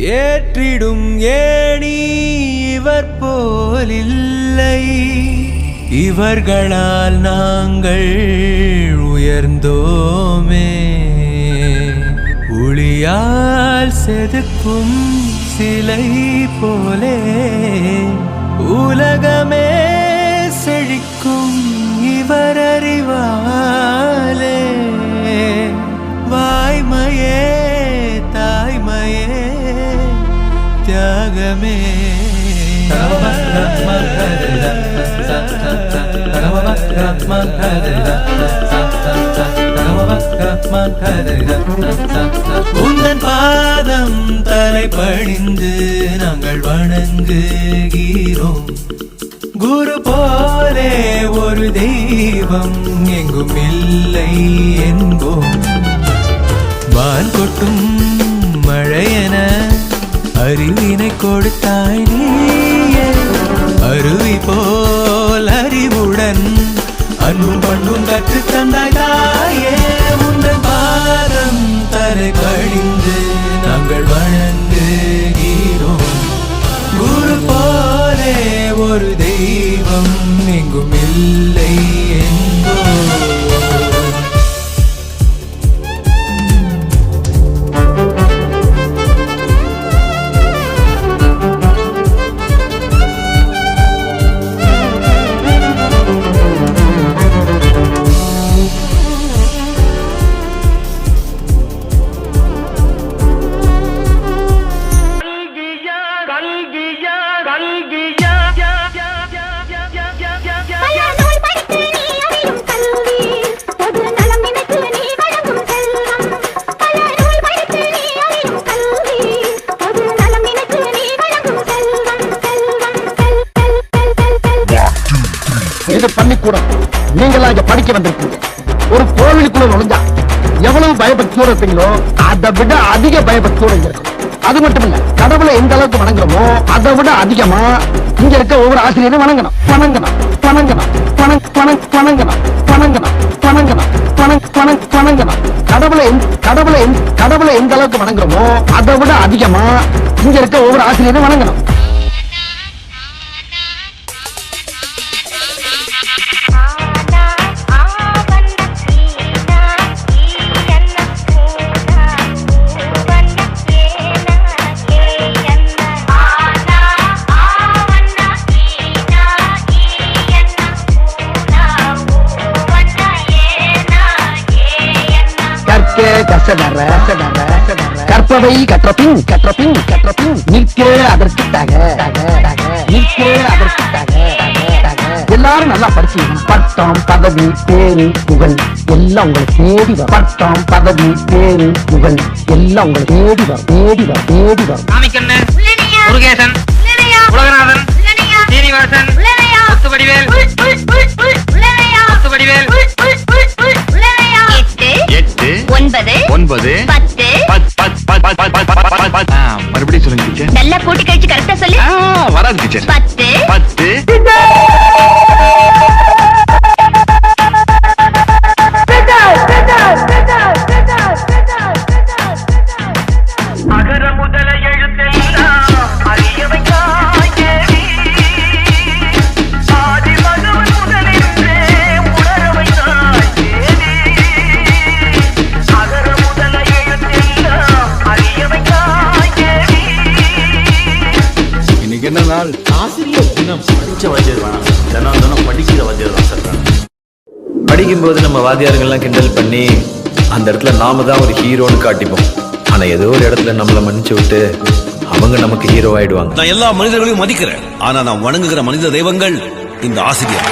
ஏற்றிடும் ஏணி இவர் போலில்லை, இவர்களால் நாங்கள் உயர்ந்தோமே. ஒளியால் செதுக்கும் சிலை போலே உலகமே செழிக்கும் இவர் அறிவாலே. வாய்மையே தாய்மையே தியாகமே. உந்தன் பாதம் தலை பணிந்து நாங்கள் வணங்குகிறோம். குரு போலே ஒரு தெய்வம் எங்கும் இல்லை என்போம். வான் கொட்டும் மழையென அறிவினை கொடுத்தாய் நீயே, அருவி போல் அறிவுடன் அன்பும் பண்பும் கற்று தந்தாய் தாயே. உந்தன் பாதம் தலை கழிந்து நாங்கள் வணங்குகிறோம். குரு போலே ஒரு தெய்வம் எங்கும் இல்லை என்போம். பள்ளிக்கூடம் நீங்களா இங்க படிக்க வந்திருக்கீங்க. ஒரு கோவிலுக்குள்ள நுழைஞ்சா எவ்வளவு பயபக்தியோட இருப்பீங்களோ அதை விட அதிக பயபக்தியோட இருக்கும். அது மட்டும் இல்ல, கடவுளை எந்த அளவுக்கு வணங்குறோமோ அதை விட அதிகமா இங்க இருக்க ஒவ்வொரு ஆசிரியரும் வணங்கணும் வணங்கணும் வணங்கணும் வணங்கணும் வணங்கணும் வணங்கணும் வணங்கணும். கடவுளை எந்த அளவுக்கு வணங்குறோமோ அதை விட அதிகமா இங்க இருக்க ஒவ்வொரு ஆசிரியரும் வணங்கணும். கற்பவை கற்றபின் நிற்கே அதற்குத்தாக எல்லாரும் நல்லா படிச்சீங்க. பட்டம் பதவி பேரு புகழ் எல்லாம் உங்களை தேடி வரும். பட்டம் பதவி பேரு புகழ் எல்லாம் உங்களை தேடி வரும் தேடி வரும் தேடி வரும். முருகேசன், உலகநாதன், சீனிவாசன், முத்துவடிவேல், முத்துவடிவேல். 8 9 10 மறுபடியும் சொல்லுங்க டீச்சர். நல்லா கூட்டி கழிச்சு கரெக்டா சொல்லு. வராது டீச்சர். 10 அகர முதல எழுத்தெல்லாம் அறியவையாய் தேவி, ஆதி மகவன் முதலின்றே உணரவையாய் தேவி. அகர முதல எழுத்தெல்லாம் அறியவையாய் தேவி. இன்னைக்கு என்ன நாள்? ஆசிரியர் தினம். படிச்ச வாத்தியார் வேணாம், தினம் படிக்கிற வாத்தியார் தான் சார். படிக்கும்போது நம்ம வாத்தியார்கள்லாம் கிண்டல் பண்ணி அந்த இடத்துல நாம தான் ஒரு ஹீரோன்னு காட்டிப்போம். ஆனா ஏதோ ஒரு இடத்துல நம்மள மன்னிச்சு விட்டு அவங்க நமக்கு ஹீரோ ஆயிடுவாங்க. நான் எல்லா மனிதர்களையும் மதிக்கிறேன், ஆனா நான் வணங்குகிற மனித தெய்வங்கள் இந்த ஆசிரியர்.